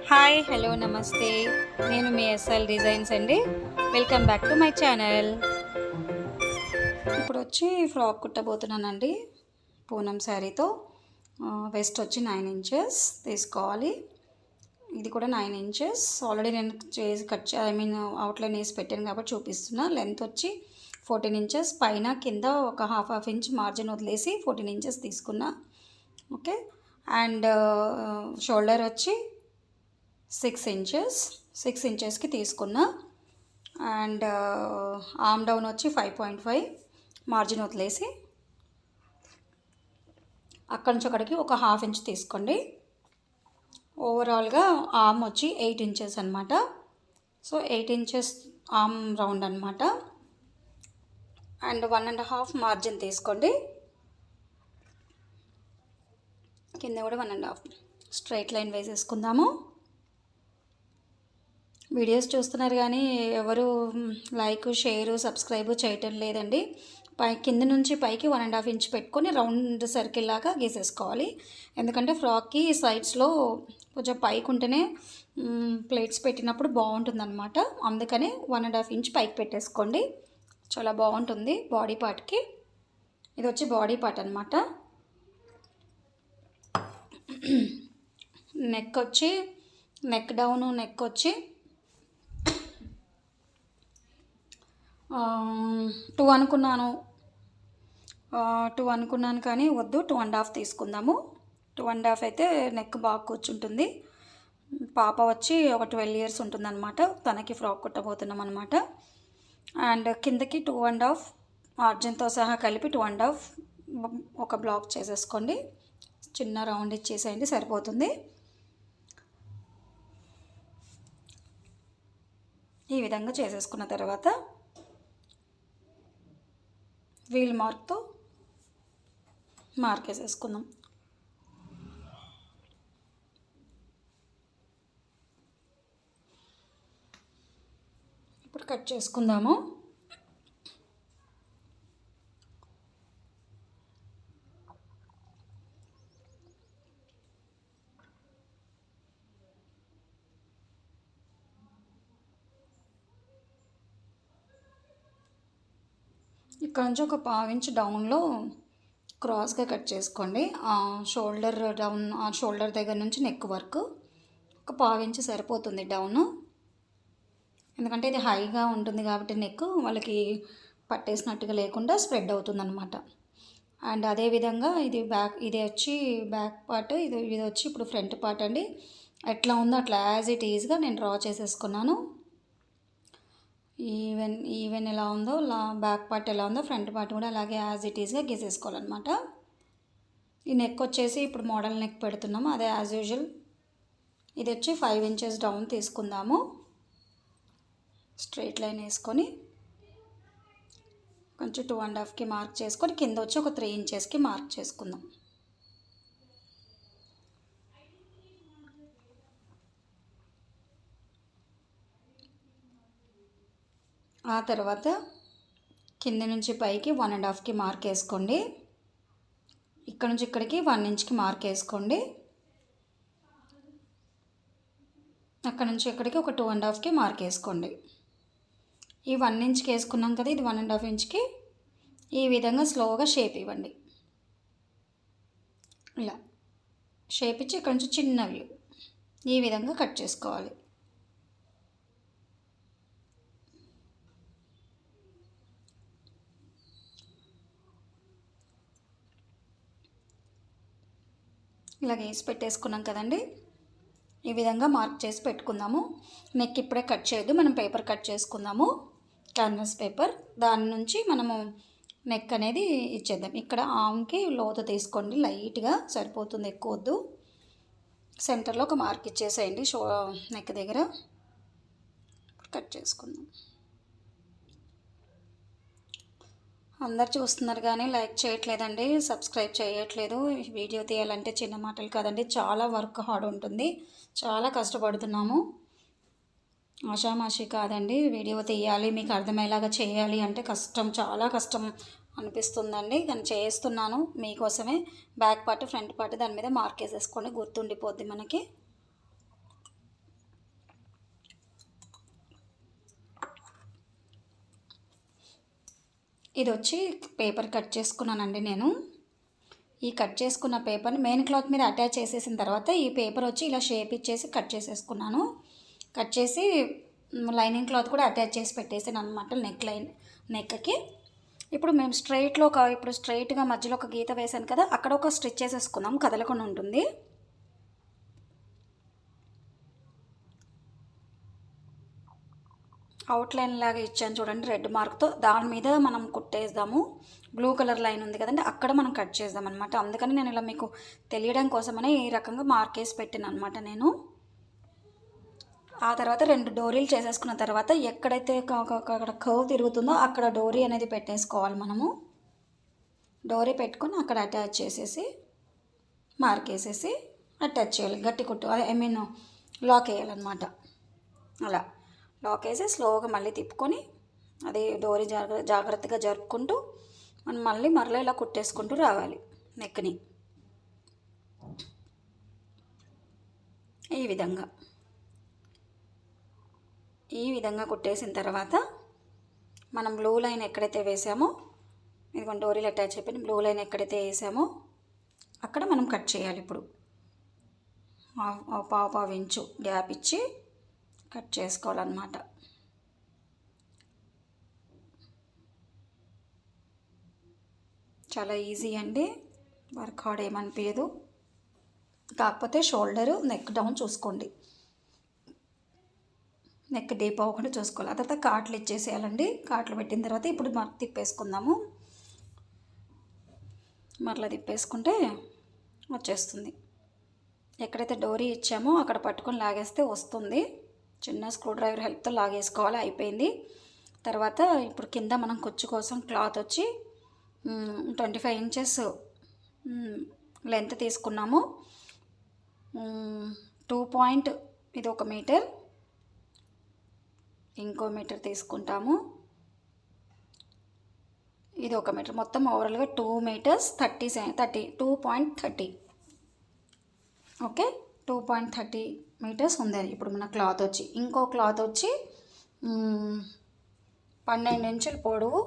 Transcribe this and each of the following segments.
Hi hello నమస్తే. నేను మీ SL designs అండి. Welcome back to my channel. ఇప్పుడు వచ్చి ఫ్రాక్ కుట్టబోతున్నానండి. పూనం శారీతో వెస్ట్ వచ్చి 9 ఇంచెస్ తీసుకోవాలి. ఇది కూడా 9 ఇంచెస్. ఆల్రెడీ నేను చేసి అవుట్లైన్ వేసి పెట్టాను కాబట్టి చూపిస్తున్నా. లెంత్ వచ్చి 14 ఇంచెస్. పైన కింద ఒక హాఫ్ ఇంచ్ మార్జిన్ వదిలేసి 14 ఇంచెస్ తీసుకున్నా. ఓకే. అండ్ షోల్డర్ వచ్చి 6 ఇంచెస్కి తీసుకున్నా. అండ్ ఆర్మ్ డౌన్ వచ్చి 5.5 మార్జిన్ వదిలేసి అక్కడి నుంచి అక్కడికి ఒక హాఫ్ ఇంచ్ తీసుకోండి. ఓవరాల్గా ఆర్మ్ వచ్చి 8 ఇంచెస్ అనమాట. సో 8 ఇంచెస్ ఆర్మ్ రౌండ్ అనమాట. అండ్ 1.5 మార్జిన్ తీసుకోండి. కింద కూడా 1.5 స్ట్రైట్ లైన్ వేసేసుకుందాము. వీడియోస్ చూస్తున్నారు కానీ ఎవరు లైక్ షేర్ సబ్స్క్రైబ్ చేయటం లేదండి. కింద నుంచి పైకి 1.5 ఇంచ్ పెట్టుకొని రౌండ్ సర్కిల్ లాగా గీసేసుకోవాలి. ఎందుకంటే ఫ్రాక్కి సైడ్స్లో కొంచెం పైకి ఉంటేనే ప్లేట్స్ పెట్టినప్పుడు బాగుంటుంది అనమాట. అందుకని 1.5 ఇంచ్ పైకి పెట్టేసుకోండి. చాలా బాగుంటుంది బాడీ పార్ట్కి. ఇది వచ్చి బాడీ పార్ట్ అనమాట. నెక్ డౌన్ నెక్ వచ్చి 2 అనుకున్నాను. 2 అనుకున్నాను కానీ వద్దు, 2.5 తీసుకుందాము. 2.5 అయితే నెక్ బాగా కూర్చుంటుంది. పాప వచ్చి ఒక 12 ఇయర్స్ ఉంటుందన్నమాట. తనకి ఫ్రాక్ కుట్టబోతున్నాం అనమాట. అండ్ కిందకి 2.5 మార్జిన్తో సహా కలిపి 2.5 ఒక బ్లాక్ చేసేసుకోండి. చిన్న రౌండ్ ఇచ్చేసేయండి, సరిపోతుంది. ఈ విధంగా చేసేసుకున్న తర్వాత వీల్ మార్క్తో మార్క్ వేసేసుకుందాం. ఇప్పుడు కట్ చేసుకుందాము. ఇక్కడ నుంచి ఒక 1/2 ఇంచ్ డౌన్లో క్రాస్గా కట్ చేసుకోండి. షోల్డర్ డౌన్, షోల్డర్ దగ్గర నుంచి నెక్ వరకు ఒక 1/2 ఇంచ్ సరిపోతుంది డౌన్. ఎందుకంటే ఇది హైగా ఉంటుంది కాబట్టి నెక్ వాళ్ళకి పట్టేసినట్టుగా లేకుండా స్ప్రెడ్ అవుతుంది అనమాట. అండ్ అదేవిధంగా ఇది వచ్చి బ్యాక్ పార్ట్, ఇది వచ్చి ఇప్పుడు ఫ్రంట్ పార్ట్ అండి. ఎట్లా ఉందో అట్లా యాజ్ ఇట్ ఈజ్గా నేను డ్రా చేసేసుకున్నాను. ఈవెన్ ఎలా ఉందో బ్యాక్ పార్ట్ ఎలా ఉందో ఫ్రంట్ పార్ట్ కూడా అలాగే యాజ్ ఇట్ ఈజ్గా గీసేసుకోవాలన్నమాట. ఈ నెక్ వచ్చేసి ఇప్పుడు మోడల్ నెక్ పెడుతున్నాము, అదే యాజ్ యూజువల్. ఇది వచ్చి 5 ఇంచెస్ డౌన్ తీసుకుందాము. స్ట్రైట్ లైన్ వేసుకొని కొంచెం 2.5కి మార్క్ చేసుకొని కింద వచ్చి ఒక 3 ఇంచెస్కి మార్క్ చేసుకుందాం. ఆ తర్వాత కింద నుంచి పైకి 1.5కి మార్క్ వేసుకోండి. ఇక్కడ నుంచి ఇక్కడికి 1 ఇంచ్కి మార్క్ వేసుకోండి. అక్కడ నుంచి ఇక్కడికి ఒక 2.5కి మార్క్ వేసుకోండి. ఈ 1 ఇంచ్కి వేసుకున్నాం కదా, ఇది 1.5 ఇంచ్కి ఈ విధంగా స్లోగా షేప్ ఇవ్వండి. ఇలా షేప్ ఇచ్చి ఇక్కడ నుంచి చిన్న వ్యూ ఈ విధంగా కట్ చేసుకోవాలి. ఇలాగ వేసి పెట్టేసుకున్నాం కదండి. ఈ విధంగా మార్క్ చేసి పెట్టుకుందాము. నెక్ ఇప్పుడే కట్ చేయొద్దు, మనం పేపర్ కట్ చేసుకుందాము, క్యాన్వాస్ పేపర్. దాని నుంచి మనము నెక్ అనేది ఇచ్చేద్దాం. ఇక్కడ ఆమ్కి లోతు తీసుకోండి, లైట్గా సరిపోతుంది, ఎక్కువ వద్దు. సెంటర్లో ఒక మార్క్ ఇచ్చేసేయండి నెక్ దగ్గర. కట్ చేసుకుందాం. అందరు చూస్తున్నారు కానీ లైక్ చేయట్లేదండి, సబ్స్క్రైబ్ చేయట్లేదు. వీడియో తీయాలంటే చిన్న మాటలు కాదండి, చాలా వర్క్ హార్డ్ ఉంటుంది, చాలా కష్టపడుతున్నాము. ఆషామాషి కాదండి. వీడియో తీయాలి, మీకు అర్థమయ్యేలాగా చేయాలి అంటే కష్టం, చాలా కష్టం అనిపిస్తుందండి. కానీ చేస్తున్నాను మీకోసమే. బ్యాక్ పార్ట్ ఫ్రంట్ పార్ట్ దాని మీద మార్క్ వేసేసుకోండి, గుర్తుండిపోద్ది మనకి. ఇది వచ్చి పేపర్ కట్ చేసుకున్నానండి నేను. ఈ కట్ చేసుకున్న పేపర్ని మెయిన్ క్లాత్ మీద అటాచ్ చేసేసిన తర్వాత ఈ పేపర్ వచ్చి ఇలా షేప్ ఇచ్చేసి కట్ చేసేసుకున్నాను. కట్ చేసి లైనింగ్ క్లాత్ కూడా అటాచ్ చేసి పెట్టేసాను అనమాట నెక్కి. ఇప్పుడు మేము ఇప్పుడు స్ట్రైట్గా మధ్యలో ఒక గీత వేసాను కదా, అక్కడ ఒక స్టిచ్ చేసేసుకుందాం, కదలకుండా ఉంటుంది. అవుట్లైన్ లాగా ఇచ్చాను చూడండి రెడ్ మార్క్తో, దాని మీద మనం కుట్టేద్దాము. బ్లూ కలర్ లైన్ ఉంది కదండి, అక్కడ మనం కట్ చేద్దాం అనమాట. అందుకని నేను ఇలా మీకు తెలియడం కోసమని ఈ రకంగా మార్క్ వేసి పెట్టాను అనమాట నేను. ఆ తర్వాత 2 డోరీలు చేసేసుకున్న తర్వాత ఎక్కడైతే అక్కడ కర్వ్ తిరుగుతుందో అక్కడ డోరీ అనేది పెట్టేసుకోవాలి మనము. డోరీ పెట్టుకొని అక్కడ అటాచ్ చేసేసి మార్క్ వేసేసి అటాచ్ చేయాలి. గట్టి కుట్టు లాక్ వేయాలన్నమాట. అలా లాక్ వేసి స్లోగా మళ్ళీ తిప్పుకొని అది డోరీ జాగ్రత్తగా జరుపుకుంటూ మనం మరలా ఇలా కుట్టేసుకుంటూ రావాలి నెక్ని. ఈ విధంగా కుట్టేసిన తర్వాత మనం బ్లూ లైన్ ఎక్కడైతే వేసామో, ఇదిగోండి డోరీలు అటాచ్ అయిపోయిన బ్లూ లైన్ ఎక్కడైతే వేసామో అక్కడ మనం కట్ చేయాలి. ఇప్పుడు పావు ఇంచు గ్యాప్ ఇచ్చి కట్ చేసుకోవాలన్నమాట. చాలా ఈజీ అండి, వర్క్ హార్డ్ ఏమనిపించదు. కాకపోతే షోల్డరు నెక్ డౌన్ చూసుకోండి, నెక్ డీప్ అవ్వకుండా చూసుకోవాలి. ఆ తర్వాత కాట్లు ఇచ్చేసేయాలండి. కాట్లు పెట్టిన తర్వాత ఇప్పుడు తిప్పేసుకుందాము. మరలా తిప్పేసుకుంటే వచ్చేస్తుంది. ఎక్కడైతే డోరీ ఇచ్చామో అక్కడ పట్టుకొని లాగేస్తే వస్తుంది. చిన్న స్క్రూ డ్రైవర్ హెల్ప్తో లాగేసుకోవాలి. అయిపోయింది. తర్వాత ఇప్పుడు కింద మనం కుచ్చు కోసం క్లాత్ వచ్చి 25 ఇంచెస్ లెంత్ తీసుకున్నాము. 2 ఇది 1 మీటర్, ఇంకో మీటర్ తీసుకుంటాము. ఇది 1 మీటర్, మొత్తం ఓవరాల్గా 2 మీటర్స్ 2.30. ఓకే, 2.30 మీటర్స్ ఉంది ఇప్పుడు మన క్లాత్ వచ్చి. ఇంకో క్లాత్ వచ్చి 12 ఇంచుల పొడవు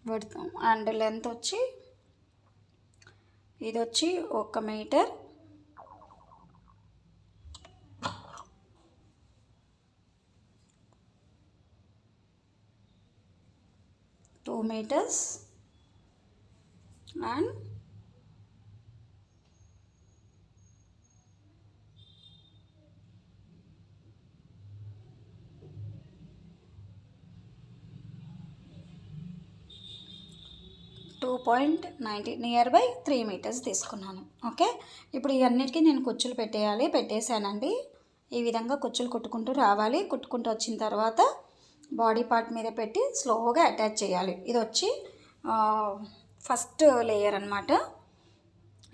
పెడతాం. అండ్ లెంత్ వచ్చి ఇది వచ్చి 1 meter, 2 meters and 2.90 near by 3 meters తీసుకున్నాను. ఓకే, ఇప్పుడు ఇవన్నిటికీ నేను కుచ్చులు పెట్టేశానండి. ఈ విధంగా కుచ్చులు కుట్టుకుంటూ రావాలి. కుట్టుకుంటూ వచ్చిన తర్వాత బాడీ పార్ట్ మీద పెట్టి స్లోగా అటాచ్ చేయాలి. ఇది వచ్చి ఫస్ట్ లేయర్ అన్నమాట.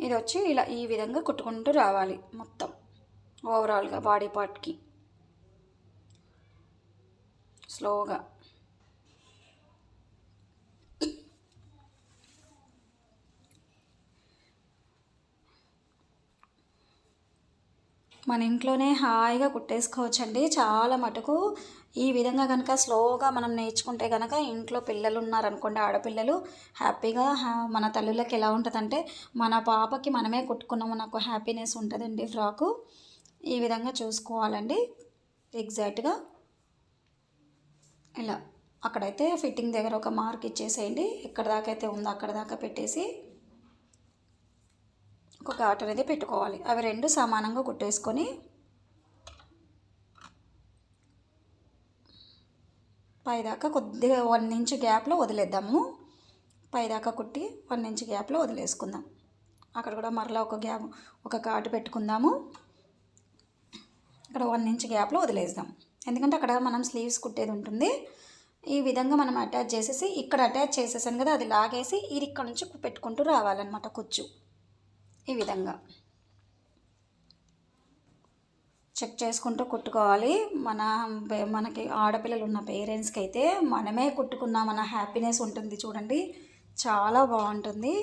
ఇది వచ్చి ఇలా ఈ విధంగా కుట్టుకుంటూ రావాలి మొత్తం ఓవరాల్గా బాడీ పార్ట్కి స్లోగా. మన ఇంట్లోనే హాయిగా కుట్టేసుకోవచ్చండి. చాలా మటుకు ఈ విధంగా కనుక స్లోగా మనం నేర్చుకుంటే కనుక, ఇంట్లో పిల్లలు ఉన్నారనుకోండి, ఆడపిల్లలు హ్యాపీగా మన తల్లులకి ఎలా ఉంటుందంటే మన పాపకి మనమే కుట్టుకున్నాము నాకు హ్యాపీనెస్ ఉంటుందండి. ఫ్రాకు ఈ విధంగా చూసుకోవాలండి. ఎగ్జాక్ట్గా ఇలా అక్కడైతే ఫిట్టింగ్ దగ్గర ఒక మార్క్ ఇచ్చేసేయండి. ఎక్కడ దాకా అయితే ఉందో అక్కడ దాకా పెట్టేసి ఒక ఘాట్ అనేది పెట్టుకోవాలి. అవి 2 సమానంగా కుట్టేసుకొని పైదాకా కొద్దిగా 1 ఇంచ్ గ్యాప్లో వదిలేద్దాము. పైదాకా కుట్టి 1 ఇంచ్ గ్యాప్లో వదిలేసుకుందాం. అక్కడ కూడా మరలా ఒక ఘాటు పెట్టుకుందాము. ఇక్కడ 1 ఇంచ్ గ్యాప్లో వదిలేద్దాం, ఎందుకంటే అక్కడ మనం స్లీవ్స్ కుట్టేది ఉంటుంది. ఈ విధంగా మనం అటాచ్ చేసేసి ఇక్కడ అటాచ్ చేసేసాను కదా, అది లాగేసి ఇది ఇక్కడ నుంచి పెట్టుకుంటూ రావాలన్నమాట కుచ్చు. ఈ విధంగా చెక్ చేసుకుంటూ కుట్టుకోవాలి. మనకి ఆడపిల్లలు ఉన్న పేరెంట్స్కి అయితే మనమే కుట్టుకున్నామన్న హ్యాపీనెస్ ఉంటుంది చూడండి, చాలా బాగుంటుంది.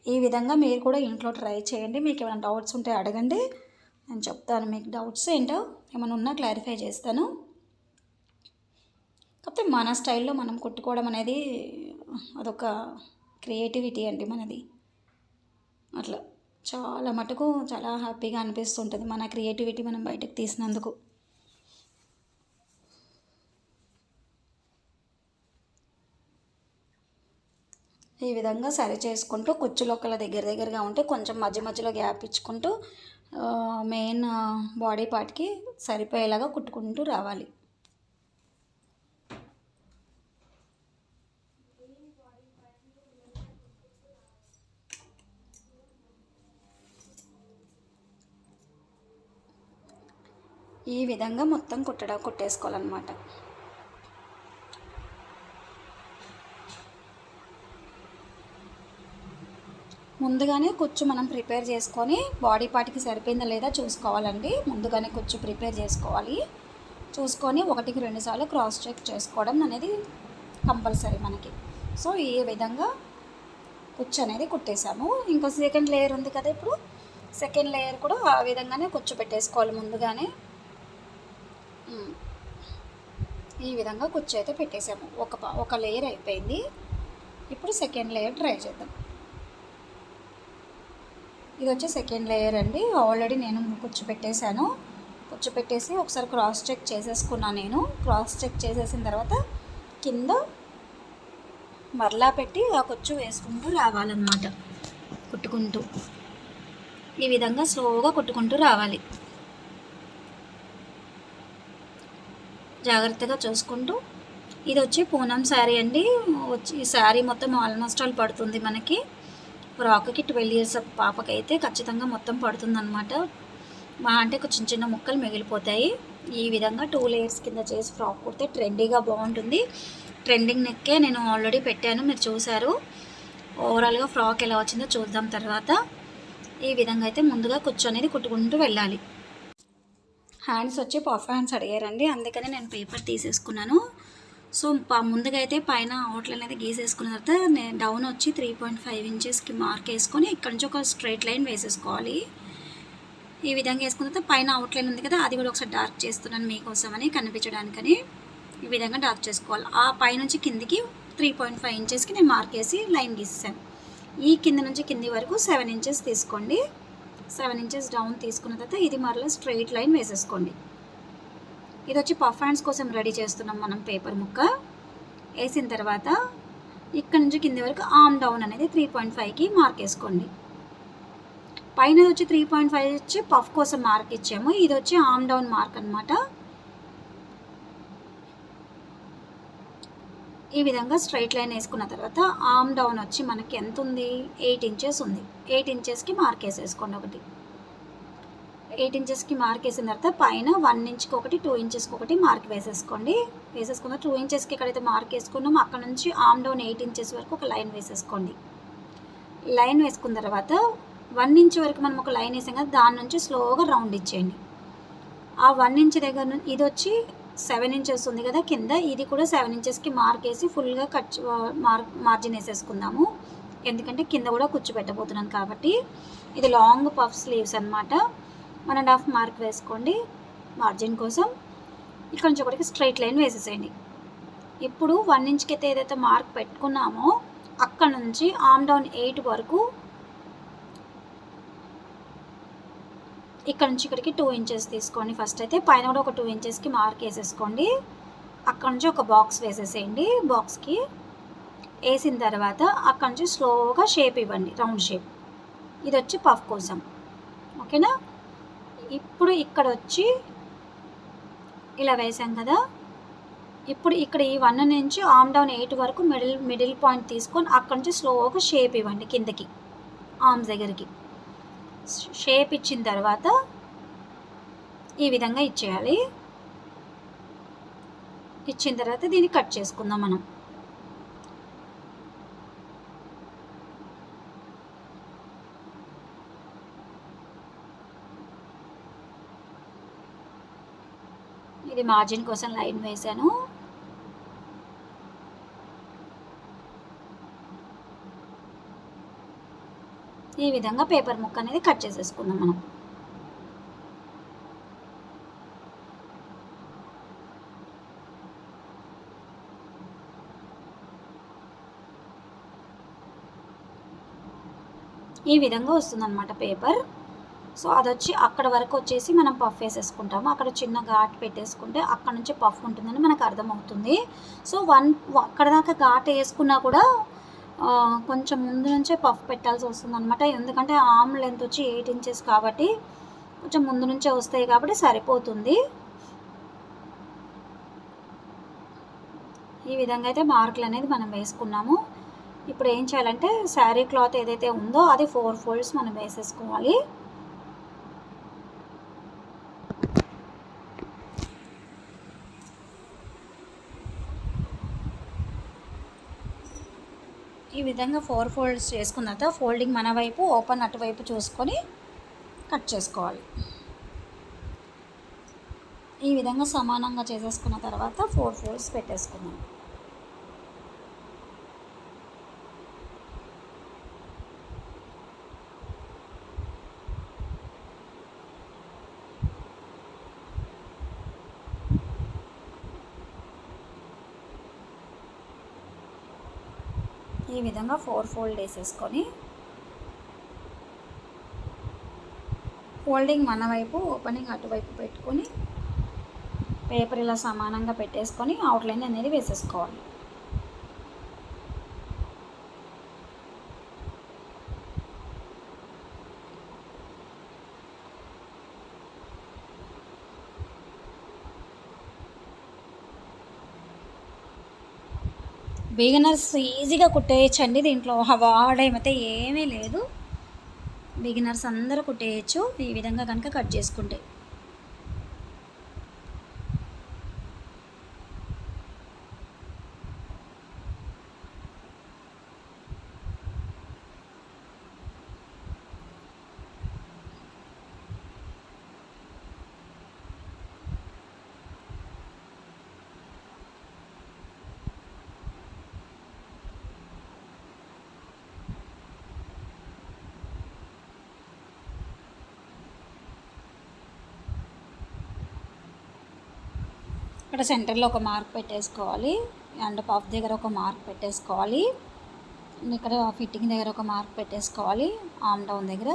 ఈ విధంగా మీరు కూడా ఇంట్లో ట్రై చేయండి. మీకు ఏమైనా డౌట్స్ ఉంటే అడగండి, నేను చెప్తాను. మీకు డౌట్స్ ఏంటో ఏమైనా ఉన్నా క్లారిఫై చేస్తాను. కాకపోతే మన స్టైల్లో మనం కుట్టుకోవడం అనేది అదొక క్రియేటివిటీ అండి మనది. అట్లా చాలా మటుకు చాలా హ్యాపీగా అనిపిస్తుంటుంది మన క్రియేటివిటీ మనం బయటకు తీసినందుకు. ఈ విధంగా సరి చేసుకుంటూ కుచ్చులు ఒకళ్ళ దగ్గరగా ఉంటే కొంచెం మధ్య మధ్యలో గ్యాప్ ఇచ్చుకుంటూ మెయిన్ బాడీ పార్ట్కి సరిపోయేలాగా కుట్టుకుంటూ రావాలి. ఈ విధంగా మొత్తం కుట్టేసుకోవాలన్నమాట. ముందుగానే కుచ్చు మనం ప్రిపేర్ చేసుకొని బాడీ పార్ట్కి సరిపోయిందా లేదా చూసుకోవాలండి. ముందుగానే కుచ్చు ప్రిపేర్ చేసుకోవాలి. చూసుకొని 1కి 2 సార్లు క్రాస్ చెక్ చేసుకోవడం అనేది కంపల్సరీ మనకి. సో ఈ విధంగా కుచ్చు అనేది కుట్టేసాము. ఇంకో సెకండ్ లేయర్ ఉంది కదా, ఇప్పుడు సెకండ్ లేయర్ కూడా ఆ విధంగానే కుచ్చు పెట్టేసుకోవాలి ముందుగానే. ఈ విధంగా కుచ్చు అయితే పెట్టేసాము. ఒక లేయర్ అయిపోయింది. ఇప్పుడు సెకండ్ లేయర్ ట్రై చేద్దాం. ఇది వచ్చి సెకండ్ లేయర్ అండి. ఆల్రెడీ నేను కుచ్చు పెట్టేశాను. కుచ్చు పెట్టేసి ఒకసారి క్రాస్ చెక్ చేసేసుకున్నాను. నేను క్రాస్ చెక్ చేసేసిన తర్వాత కింద మరలా పెట్టి ఆ కుచ్చు వేసుకుంటూ రావాలన్నమాట. కుట్టుకుంటూ ఈ విధంగా స్లోగా కుట్టుకుంటూ రావాలి. జాగ్రత్తగా చూసుకుంటూ. ఇది వచ్చి పూనం శారీ అండి. ఈ శారీ మొత్తం ఆల్మోస్ట్ ఆల్ పడుతుంది మనకి. ఫ్రాక్కి 12 ఇయర్స్ పాపకైతే ఖచ్చితంగా మొత్తం పడుతుందన్నమాట. మా అంటే చిన్న చిన్న ముక్కలు మిగిలిపోతాయి. ఈ విధంగా 2 లేయర్స్ కింద చేసి ఫ్రాక్ కుడితే ట్రెండీగా బాగుంటుంది. ట్రెండింగ్ నెక్కే నేను ఆల్రెడీ పెట్టాను, మీరు చూసారు. ఓవరాల్గా ఫ్రాక్ ఎలా వచ్చిందో చూద్దాం తర్వాత. ఈ విధంగా అయితే ముందుగా కుచ్చు అనేది కుట్టుకుంటూ వెళ్ళాలి. హ్యాండ్స్ వచ్చి పఫ్ హ్యాండ్స్ అడిగారండి, అందుకని నేను పేపర్ తీసేసుకున్నాను. సో ముందుగా అయితే పైన అవుట్లైన్ అయితే గీసేసుకున్న తర్వాత నేను డౌన్ వచ్చి 3.5 ఇంచెస్కి మార్క్ వేసుకొని ఇక్కడ నుంచి ఒక స్ట్రైట్ లైన్ వేసేసుకోవాలి. ఈ విధంగా వేసుకున్న తర్వాత పైన అవుట్లైన్ ఉంది కదా, అది కూడా ఒకసారి డార్క్ చేస్తున్నాను మీకోసమని కనిపించడానికని. ఈ విధంగా డార్క్ చేసుకోవాలి. ఆ పైనుంచి కిందికి 3.5 ఇంచెస్కి నేను మార్క్ వేసి లైన్ గీసాను. ఈ కింద నుంచి కింది వరకు 7 ఇంచెస్ తీసుకోండి. 7 ఇంచెస్ డౌన్ తీసుకున్న తర్వాత ఇది మరలా స్ట్రైట్ లైన్ వేసేసుకోండి. ఇది వచ్చి పఫ్ హ్యాండ్స్ కోసం రెడీ చేస్తున్నాం మనం. పేపర్ ముక్క వేసిన తర్వాత ఇక్కడ నుంచి కింది వరకు ఆర్మ్ డౌన్ అనేది 3.5కి మార్క్ వేసుకోండి. పైన వచ్చి 3.5 వచ్చి పఫ్ కోసం మార్క్ ఇచ్చాము. ఇది వచ్చి ఆర్మ్ డౌన్ మార్క్ అనమాట. ఈ విధంగా స్ట్రైట్ లైన్ వేసుకున్న తర్వాత ఆర్మ్ డౌన్ వచ్చి మనకి ఎంత ఉంది, 8 ఇంచెస్ ఉంది. 8 ఇంచెస్కి మార్క్ వేసేసుకోండి. ఒకటి 8 ఇంచెస్కి మార్క్ వేసిన తర్వాత పైన 1 ఇంచ్కి ఒకటి, 2 ఇంచెస్కి ఒకటి మార్క్ వేసేసుకోండి. వేసేసుకున్న 2 ఇంచెస్కి ఎక్కడైతే మార్క్ వేసుకున్నామో అక్కడ నుంచి ఆర్మ్ డౌన్ 8 ఇంచెస్ వరకు ఒక లైన్ వేసేసుకోండి. లైన్ వేసుకున్న తర్వాత 1 ఇంచ్ వరకు మనం ఒక లైన్ వేసాం కదా, దాని నుంచి స్లోగా రౌండ్ ఇచ్చేయండి. ఆ 1 ఇంచ్ దగ్గర నుంచి ఇది వచ్చి 7 ఇంచెస్ ఉంది కదా కింద, ఇది కూడా 7 ఇంచెస్కి మార్క్ వేసి ఫుల్గా మార్జిన్ వేసేసుకుందాము. ఎందుకంటే కింద కూడా కుచ్చు పెట్టబోతున్నాను కాబట్టి. ఇది లాంగ్ పఫ్ స్లీవ్స్ అనమాట. 1.5 మార్క్ వేసుకోండి మార్జిన్ కోసం. ఇక్కడ నుంచి ఒకటికి స్ట్రైట్ లైన్ వేసేసేయండి. ఇప్పుడు 1 ఇంచ్కి అయితే ఏదైతే మార్క్ పెట్టుకున్నామో అక్కడ నుంచి ఆర్మ్ డౌన్ 8 వరకు ఇక్కడ నుంచి ఇక్కడికి 2 ఇంచెస్ తీసుకోండి. ఫస్ట్ అయితే పైన కూడా ఒక 2 ఇంచెస్కి మార్క్ వేసేసుకోండి. అక్కడ నుంచి ఒక బాక్స్ వేసేసేయండి. బాక్స్కి వేసిన తర్వాత అక్కడ నుంచి స్లోగా షేప్ ఇవ్వండి, రౌండ్ షేప్. ఇది వచ్చి పఫ్ కోసం, ఓకేనా. ఇప్పుడు ఇక్కడ వచ్చి ఇలా వేసాం కదా, ఇప్పుడు ఇక్కడ ఈ 1 నుంచి ఆర్మ్ డౌన్ 8 వరకు మిడిల్ పాయింట్ తీసుకొని అక్కడ నుంచి స్లోగా షేప్ ఇవ్వండి కిందకి, ఆర్మ్స్ దగ్గరికి. షేప్ ఇచ్చిన తర్వాత ఈ విధంగా ఇచ్చేయాలి. ఇచ్చిన తర్వాత దీన్ని కట్ చేసుకుందాం మనం. ఇది మార్జిన్ కోసం లైన్ వేసాను. ఈ విధంగా పేపర్ ముక్క అనేది కట్ చేసేసుకుందాం మనం. ఈ విధంగా వస్తుందన్నమాట పేపర్. సో అదొచ్చి అక్కడ వరకు వచ్చేసి మనం పఫ్ వేసేసుకుంటాము. అక్కడ చిన్న ఘాటు పెట్టేసుకుంటే అక్కడ నుంచి పఫ్ ఉంటుందని మనకు అర్థమవుతుంది. సో అక్కడ దాకా ఘాటు వేసుకున్నా కూడా కొంచెం ముందు నుంచే పఫ్ పెట్టాల్సి వస్తుందన్నమాట. ఎందుకంటే ఆర్మ్ లెంత్ వచ్చి 8 ఇంచెస్ కాబట్టి కొంచెం ముందు నుంచే వస్తాయి కాబట్టి సరిపోతుంది. ఈ విధంగా అయితే మార్కులు అనేది మనం వేసుకున్నాము. ఇప్పుడు ఏం చేయాలంటే శారీ క్లాత్ ఏదైతే ఉందో అది 4 ఫోల్డ్స్ మనం వేసేసుకోవాలి. ఈ విధంగా 4 ఫోల్డ్స్ చేసుకున్న తర్వాత ఫోల్డింగ్ మన వైపు, ఓపెన్ అటువైపు చూసుకొని కట్ చేసుకోవాలి. ఈ విధంగా సమానంగా చేసేసుకున్న తర్వాత 4 ఫోల్డ్స్ పెట్టేసుకున్నాం. ఈ విధంగా 4 ఫోల్డ్ వేసేసుకొని ఫోల్డింగ్ మన వైపు, ఓపెనింగ్ అటువైపు పెట్టుకొని పేపర్ ఇలా సమానంగా పెట్టేసుకొని అవుట్లైన్ అనేది వేసేసుకోవాలి. బిగినర్స్ ఈజీగా కుట్టేయచ్చండి. దీంట్లో వాడేమైతే ఏమీ లేదు. బిగినర్స్ అందరూ కుట్టేయచ్చు ఈ విధంగా కనుక కట్ చేసుకుంటే. ఇక్కడ సెంటర్లో ఒక మార్క్ పెట్టేసుకోవాలి, అండ్ పఫ్ దగ్గర ఒక మార్క్ పెట్టేసుకోవాలి, ఇక్కడ ఫిట్టింగ్ దగ్గర ఒక మార్క్ పెట్టేసుకోవాలి, ఆర్మ్ డౌన్ దగ్గర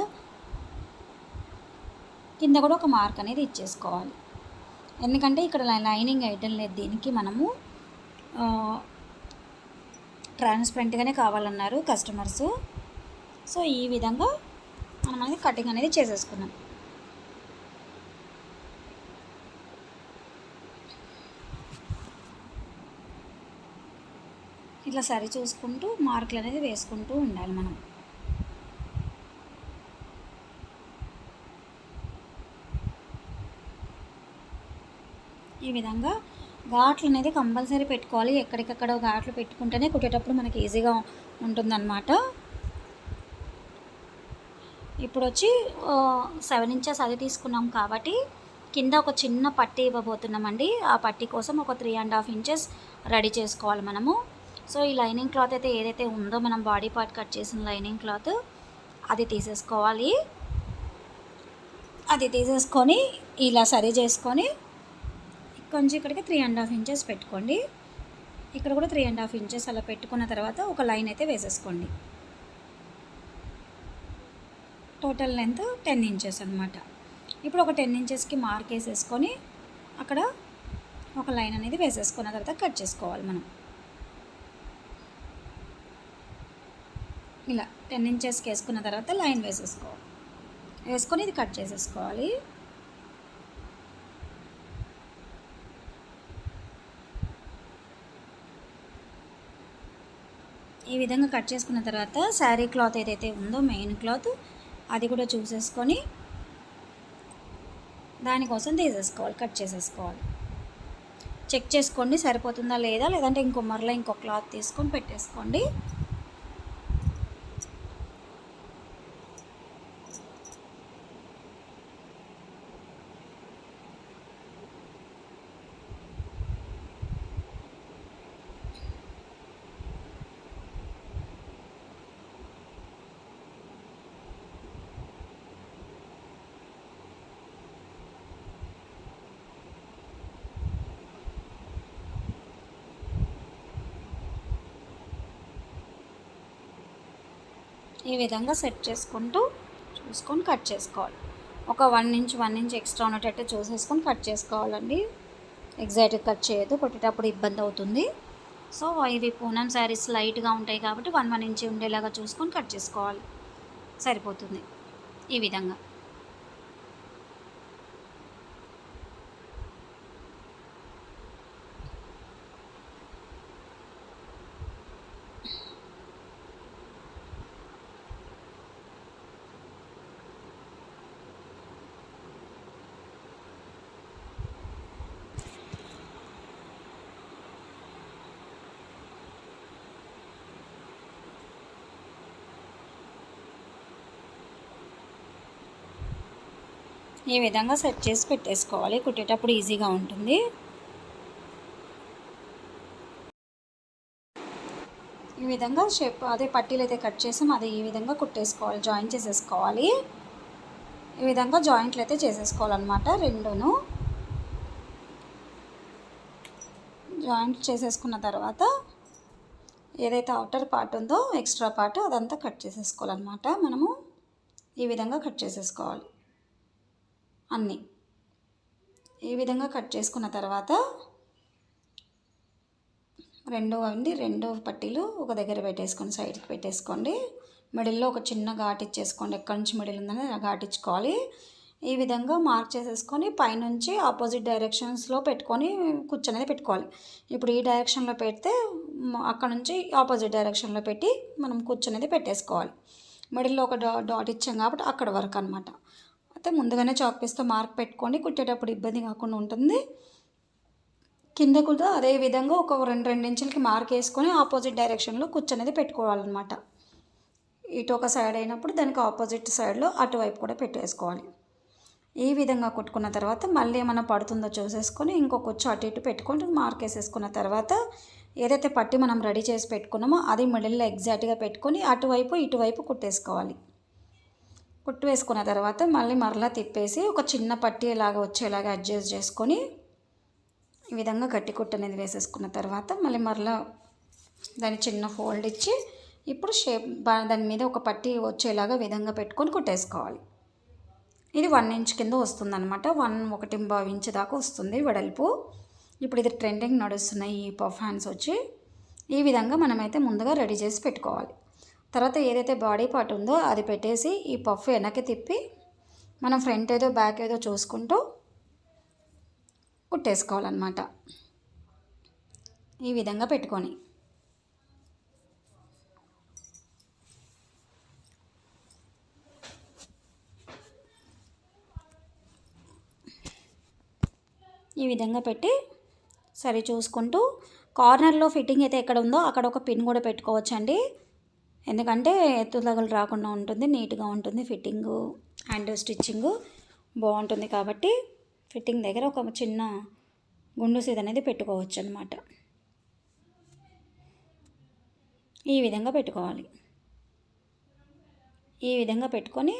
కింద కూడా ఒక మార్క్ అనేది ఇచ్చేసుకోవాలి. ఎందుకంటే ఇక్కడ లైనింగ్ వేయటం లేదు, దీనికి మనము ట్రాన్స్పరెంట్గానే కావాలన్నారు కస్టమర్స్. సో ఈ విధంగా మనం అనేది కటింగ్ అనేది చేసేసుకున్నాం. ఇట్లా సరి చూసుకుంటూ మార్కులు అనేది వేసుకుంటూ ఉండాలి మనం. ఈ విధంగా ఘాట్లు అనేది కంపల్సరీ పెట్టుకోవాలి. ఎక్కడికక్కడ ఘాట్లు పెట్టుకుంటేనే కుట్టేటప్పుడు మనకి ఈజీగా ఉంటుందన్నమాట. ఇప్పుడు వచ్చి 7 ఇంచెస్ అది తీసుకున్నాం కాబట్టి కింద ఒక చిన్న పట్టీ ఇవ్వబోతున్నామండి. ఆ పట్టీ కోసం ఒక 3.5 ఇంచెస్ రెడీ చేసుకోవాలి మనము. సో ఈ లైనింగ్ క్లాత్ అయితే ఏదైతే ఉందో మనం బాడీ పార్ట్ కట్ చేసిన లైనింగ్ క్లాత్ అది తీసేసుకోవాలి. అది తీసేసుకొని ఇలా సరి చేసుకొని కొంచెం ఇక్కడికి 3.5 ఇంచెస్ పెట్టుకోండి. ఇక్కడ కూడా 3.5 ఇంచెస్ అలా పెట్టుకున్న తర్వాత ఒక లైన్ అయితే వేసేసుకోండి. టోటల్ లెంత్ 10 ఇంచెస్ అనమాట. ఇప్పుడు ఒక 10 ఇంచెస్కి మార్క్ వేసేసుకొని అక్కడ ఒక లైన్ అనేది వేసేసుకున్న తర్వాత కట్ చేసుకోవాలి మనం. ఇలా 10 ఇంచెస్కి వేసుకున్న తర్వాత లైన్ వేసేసుకోవాలి, వేసుకొని ఇది కట్ చేసేసుకోవాలి. ఈ విధంగా కట్ చేసుకున్న తర్వాత శారీ క్లాత్ ఏదైతే ఉందో మెయిన్ క్లాత్ అది కూడా చూసేసుకొని దానికోసం తీసేసుకోవాలి, కట్ చేసేసుకోవాలి. చెక్ చేసుకోండి సరిపోతుందా లేదా, లేదంటే ఇంకో మరలా ఇంకో క్లాత్ తీసుకొని పెట్టేసుకోండి. ఈ విధంగా సెట్ చేసుకుంటూ చూసుకొని కట్ చేసుకోవాలి. ఒక 1 ఇంచ్ ఎక్స్ట్రా ఉన్నట్టు చూసేసుకొని కట్ చేసుకోవాలండి. ఎగ్జాక్ట్గా కట్ చేయొద్దు, కొట్టేటప్పుడు ఇబ్బంది అవుతుంది. సో ఇవి పూనం శారీస్ లైట్గా ఉంటాయి కాబట్టి 1 ఇంచ్ ఉండేలాగా చూసుకొని కట్ చేసుకోవాలి, సరిపోతుంది. ఈ విధంగా సెట్ చేసి పెట్టేసుకోవాలి, కుట్టేటప్పుడు ఈజీగా ఉంటుంది. ఈ విధంగా షేప్ అదే పట్టీలు అయితే కట్ చేసాం అదే ఈ విధంగా కుట్టేసుకోవాలి, జాయిన్ చేసేసుకోవాలి. ఈ విధంగా జాయింట్లు అయితే చేసేసుకోవాలన్నమాట. రెండును జాయింట్ చేసేసుకున్న తర్వాత ఏదైతే అవుటర్ పార్ట్ ఉందో ఎక్స్ట్రా పార్ట్ అదంతా కట్ చేసేసుకోవాలన్నమాట. మనము ఈ విధంగా కట్ చేసేసుకోవాలి అన్నీ. ఈ విధంగా కట్ చేసుకున్న తర్వాత రెండు పట్టీలు ఒక దగ్గర పెట్టేసుకొని సైడ్కి పెట్టేసుకోండి. మిడిల్లో ఒక చిన్న ఘాట్ ఇచ్చేసుకోండి, ఎక్కడి నుంచి మిడిల్ ఉందని ఘాట్ ఇచ్చుకోవాలి. ఈ విధంగా మార్క్ చేసేసుకొని పైనుంచి ఆపోజిట్ డైరెక్షన్స్లో పెట్టుకొని కూర్చొనేది పెట్టుకోవాలి. ఇప్పుడు ఈ డైరెక్షన్లో పెడితే అక్కడ నుంచి ఆపోజిట్ డైరెక్షన్లో పెట్టి మనం కూర్చొనేది పెట్టేసుకోవాలి. మిడిల్లో ఒక డాట్ ఇచ్చాం కాబట్టి అక్కడ వరకు అనమాట. అయితే ముందుగానే చాక్ పీస్తో మార్క్ పెట్టుకొని కుట్టేటప్పుడు ఇబ్బంది కాకుండా ఉంటుంది. కింద కూడా అదే విధంగా ఒక 2 ఇంచులకి మార్క్ వేసుకొని ఆపోజిట్ డైరెక్షన్లో కూర్చొనేది పెట్టుకోవాలన్నమాట. ఇటు ఒక సైడ్ అయినప్పుడు దానికి ఆపోజిట్ సైడ్లో అటువైపు కూడా పెట్టేసుకోవాలి. ఈ విధంగా కుట్టుకున్న తర్వాత మళ్ళీ ఏమైనా పడుతుందో చూసేసుకొని ఇంకొక వచ్చి అటు ఇటు పెట్టుకొని మార్క్ వేసేసుకున్న తర్వాత ఏదైతే పట్టి మనం రెడీ చేసి పెట్టుకున్నామో అది మిడిల్లో ఎగ్జాక్ట్గా పెట్టుకొని అటువైపు ఇటువైపు కుట్టేసుకోవాలి. కుట్టు వేసుకున్న తర్వాత మరలా తిప్పేసి ఒక చిన్న పట్టి ఇలాగా వచ్చేలాగా అడ్జస్ట్ చేసుకొని ఈ విధంగా గట్టి కుట్టు అనేది వేసేసుకున్న తర్వాత మరలా దాన్ని చిన్న ఫోల్డ్ ఇచ్చి ఇప్పుడు షేప్ దాని మీద ఒక పట్టి వచ్చేలాగా విధంగా పెట్టుకొని కుట్టేసుకోవాలి. ఇది 1 ఇంచ్ కింద వస్తుందన్నమాట. 1.25 ఇంచ్ దాకా వస్తుంది వెడల్పు. ఇప్పుడు ఇది ట్రెండింగ్ నడుస్తున్నాయి ఈ పఫ్ హ్యాండ్స్ వచ్చి. ఈ విధంగా మనమైతే ముందుగా రెడీ చేసి పెట్టుకోవాలి. తర్వాత ఏదైతే బాడీ పార్ట్ ఉందో అది పెట్టేసి ఈ పఫ్ వెనక్కి తిప్పి మనం ఫ్రంట్ ఏదో బ్యాక్ ఏదో చూసుకుంటూ కుట్టేసుకోవాలన్నమాట. ఈ విధంగా పెట్టుకొని ఈ విధంగా పెట్టి సరి చూసుకుంటూ కార్నర్లో ఫిట్టింగ్ అయితే ఎక్కడ ఉందో అక్కడ ఒక పిన్ కూడా పెట్టుకోవచ్చండి. ఎందుకంటే ఎత్తుదగలు రాకుండా ఉంటుంది, నీట్గా ఉంటుంది. ఫిట్టింగు అండ్ స్టిచ్చింగు బాగుంటుంది కాబట్టి ఫిట్టింగ్ దగ్గర ఒక చిన్న గుండు సీద అనేది పెట్టుకోవచ్చు అన్నమాట. ఈ విధంగా పెట్టుకోవాలి. ఈ విధంగా పెట్టుకొని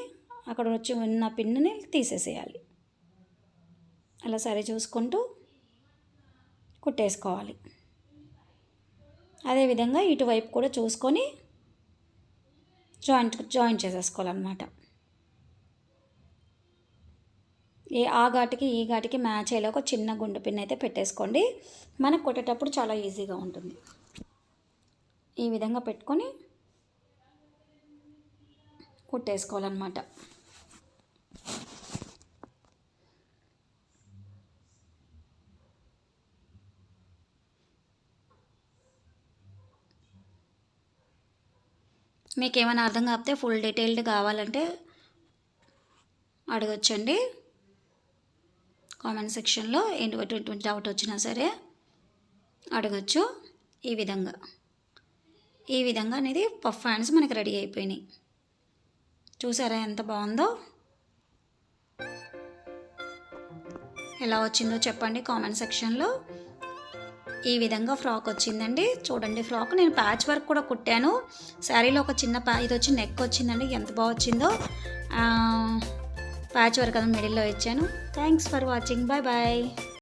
అక్కడ వచ్చి ఉన్న పిన్ని తీసేసేయాలి. అలా సరి చూసుకుంటూ కుట్టేసుకోవాలి. అదేవిధంగా ఇటువైపు కూడా చూసుకొని జాయింట్ చేసేసుకోవాలన్నమాట. ఆ ఘాటికి ఈ ఘాటికి మ్యాచ్ అయ్యేలా ఒక చిన్న గుండు పిన్ అయితే పెట్టేసుకోండి. మనకు కొట్టేటప్పుడు చాలా ఈజీగా ఉంటుంది. ఈ విధంగా పెట్టుకొని కుట్టేసుకోవాలన్నమాట. మీకు ఏమైనా అర్థం కాకపోతే ఫుల్ డీటెయిల్డ్ కావాలంటే అడగొచ్చండి కామెంట్ సెక్షన్లో. ఎటువంటి డౌట్ వచ్చినా సరే అడగచ్చు. ఈ విధంగా అనేది పఫ్ హ్యాండ్స్ మనకి రెడీ అయిపోయినాయి. చూసారా ఎంత బాగుందో? ఎలా వచ్చిందో చెప్పండి కామెంట్ సెక్షన్లో. ఈ విధంగా ఫ్రాక్ వచ్చిందండి. చూడండి ఫ్రాక్ నేను ప్యాచ్ వర్క్ కూడా కుట్టాను. శారీలో ఒక చిన్న ఇది వచ్చి నెక్ వచ్చిందండి. ఎంత బాగా వచ్చిందో. ప్యాచ్ వర్క్ అది మిడిల్లో ఇచ్చాను. Thanks for watching. Bye bye.